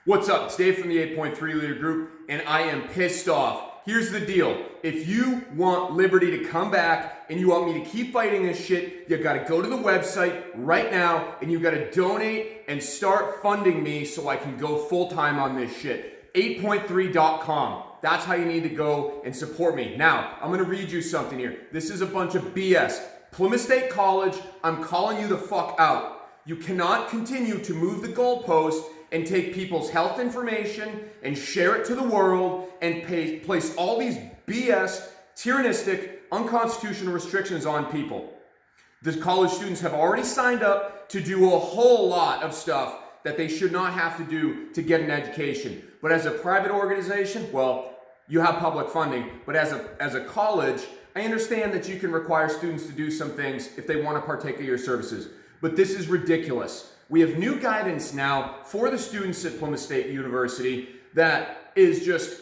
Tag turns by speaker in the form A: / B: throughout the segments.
A: What's up? It's Dave from the 8.3 Leader Group, and I am pissed off. Here's the deal. If you want Liberty to come back and you want me to keep fighting this shit, you gotta go to the website right now and you gotta donate and start funding me so I can go full-time on this shit. 8.3.com. That's how you need to go and support me. Now, I'm gonna read you something here. This is a bunch of BS. Plymouth State College, I'm calling you the fuck out. You cannot continue to move the goalpost and take people's health information and share it to the world and place all these BS, tyrannistic, unconstitutional restrictions on people. The college students have already signed up to do a whole lot of stuff that they should not have to do to get an education. But as a private organization, well, you have public funding, but as a college, I understand that you can require students to do some things if they want to partake of your services. But this is ridiculous. We have new guidance now for the students at Plymouth State University that is just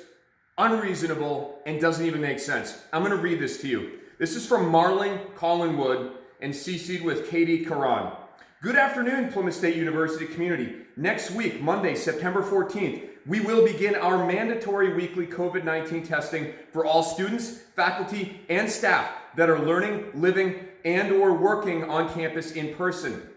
A: unreasonable and doesn't even make sense. I'm going to read this to you. This is from Marlon Collinwood and CC'd with Katie Karan. Good afternoon, Plymouth State University community. Next week, Monday, September 14th, we will begin our mandatory weekly COVID-19 testing for all students, faculty, and staff that are learning, living, and or working on campus in person.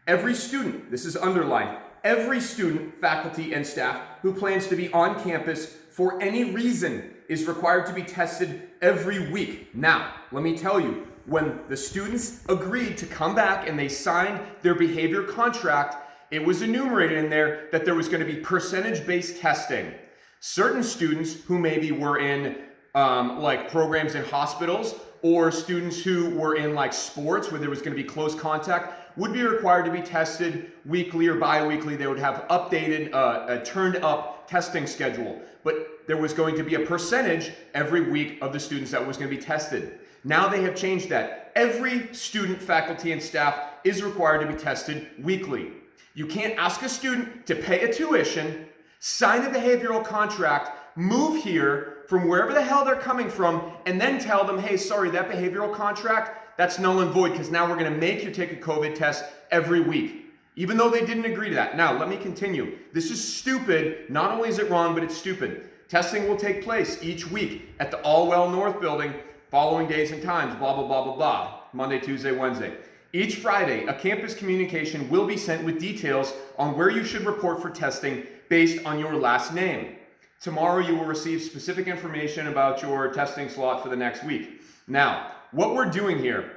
A: Every student, this is underlined, every student, faculty, and staff who plans to be on campus for any reason is required to be tested every week. Now, let me tell you, when the students agreed to come back and they signed their behavior contract, it was enumerated in there that there was going to be percentage-based testing. Certain students who maybe were in like programs in hospitals, or students who were in like sports where there was going to be close contact would be required to be tested weekly or bi-weekly. They would have updated, a turned up testing schedule. But there was going to be a percentage every week of the students that was going to be tested. Now they have changed that. Every student, faculty, and staff is required to be tested weekly. You can't ask a student to pay a tuition, sign a behavioral contract, move here from wherever the hell they're coming from, and then tell them, hey, sorry, that behavioral contract, that's null and void because now we're going to make you take a COVID test every week, even though they didn't agree to that. Now, let me continue. This is stupid. Not only is it wrong, but it's stupid. Testing will take place each week at the Allwell North building, following days and times, blah, blah, blah, blah, blah, Monday, Tuesday, Wednesday. Each Friday, a campus communication will be sent with details on where you should report for testing based on your last name. Tomorrow, you will receive specific information about your testing slot for the next week. Now, what we're doing here,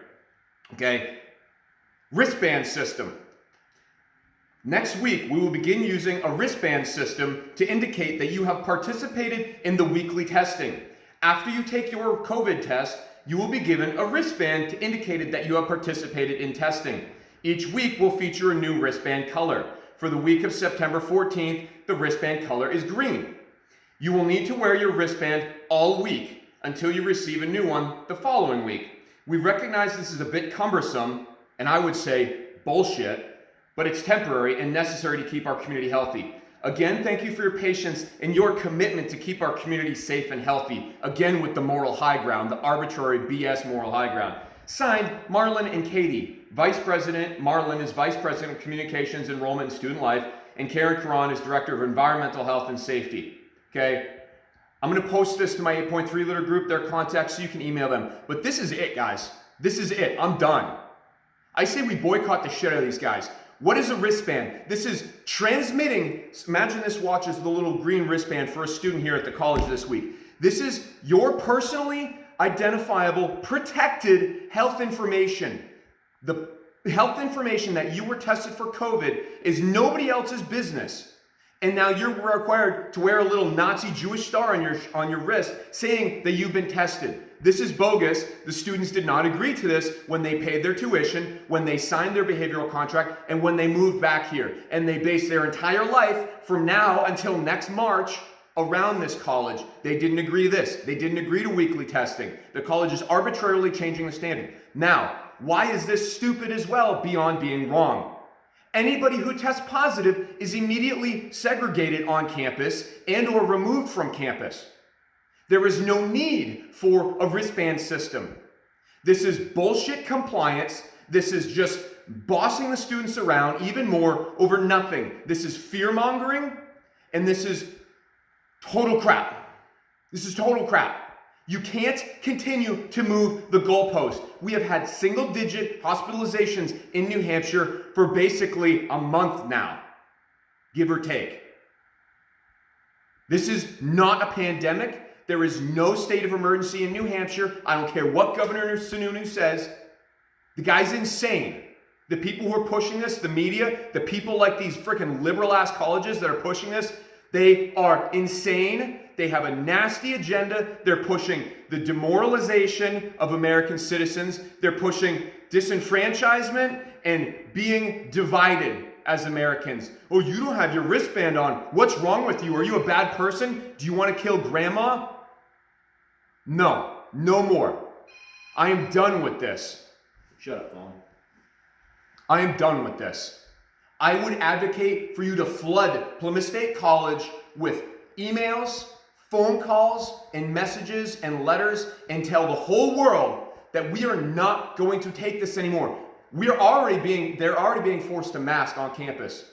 A: okay, wristband system. Next week, we will begin using a wristband system to indicate that you have participated in the weekly testing. After you take your COVID test, you will be given a wristband to indicate that you have participated in testing. Each week will feature a new wristband color. For the week of September 14th, the wristband color is green. You will need to wear your wristband all week until you receive a new one the following week. We recognize this is a bit cumbersome, and I would say bullshit, but it's temporary and necessary to keep our community healthy. Again, thank you for your patience and your commitment to keep our community safe and healthy. Again, with the moral high ground, the arbitrary BS moral high ground. Signed, Marlon and Katie. Vice President, Marlon is Vice President of Communications, Enrollment, and Student Life, and Karen Karan is Director of Environmental Health and Safety. Okay? I'm going to post this to my 8.3 Leader Group, their contacts, so you can email them. But this is it, guys. This is it. I'm done. I say we boycott the shit out of these guys. What is a wristband? This is transmitting. Imagine this watch is the little green wristband for a student here at the college this week. This is your personally identifiable, protected health information. The health information that you were tested for COVID is nobody else's business. And now you're required to wear a little Nazi Jewish star on your wrist saying that you've been tested. This is bogus. The students did not agree to this when they paid their tuition, when they signed their behavioral contract, and when they moved back here. And they based their entire life from now until next March around this college. They didn't agree to this. They didn't agree to weekly testing. The college is arbitrarily changing the standard. Now, why is this stupid as well beyond being wrong? Anybody who tests positive is immediately segregated on campus and or removed from campus. There is no need for a wristband system. This is bullshit compliance. This is just bossing the students around even more over nothing. This is fear-mongering, And this is total crap. This is total crap. You can't continue to move the goalpost. We have had single-digit hospitalizations in New Hampshire for basically a month now, give or take. This is not a pandemic. There is no state of emergency in New Hampshire. I don't care what Governor Sununu says. The guy's insane. The people who are pushing this, the media, the people like these freaking liberal-ass colleges that are pushing this, they are insane. They have a nasty agenda. They're pushing the demoralization of American citizens. They're pushing disenfranchisement and being divided as Americans. Oh, you don't have your wristband on. What's wrong with you? Are you a bad person? Do you want to kill grandma? No, no more. I am done with this. Shut up, phone. I am done with this. I would advocate for you to flood Plymouth State College with emails, phone calls, and messages and letters and tell the whole world that we are not going to take this anymore. They're already being forced to mask on campus.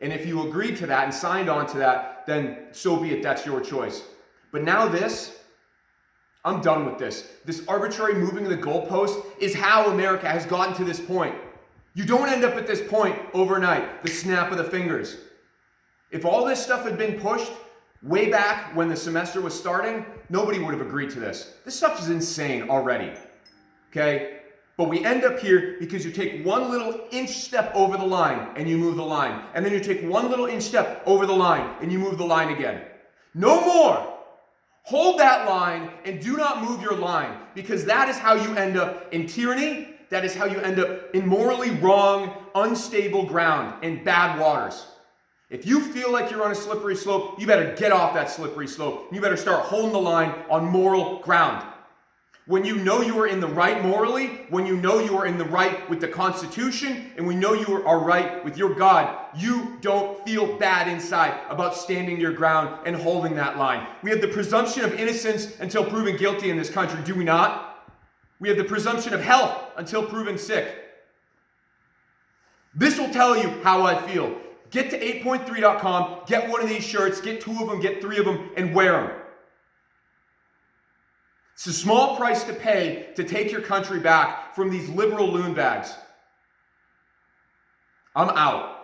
A: And if you agreed to that and signed on to that, then so be it, that's your choice. But now this, I'm done with this. This arbitrary moving of the goalpost is how America has gotten to this point. You don't end up at this point overnight, the snap of the fingers. If all this stuff had been pushed way back when the semester was starting, nobody would have agreed to this. This stuff is insane already, okay? But we end up here because you take one little inch step over the line and you move the line. And then you take one little inch step over the line and you move the line again. No more. Hold that line and do not move your line, because that is how you end up in tyranny. That is how you end up in morally wrong, unstable ground and bad waters. If you feel like you're on a slippery slope, you better get off that slippery slope. You better start holding the line on moral ground. When you know you are in the right morally, when you know you are in the right with the Constitution, and we know you are right with your God, you don't feel bad inside about standing your ground and holding that line. We have the presumption of innocence until proven guilty in this country, do we not? We have the presumption of health until proven sick. This will tell you how I feel. Get to 8point3.com, get one of these shirts, get 2 of them, get 3 of them, and wear them. It's a small price to pay to take your country back from these liberal loon bags. I'm out.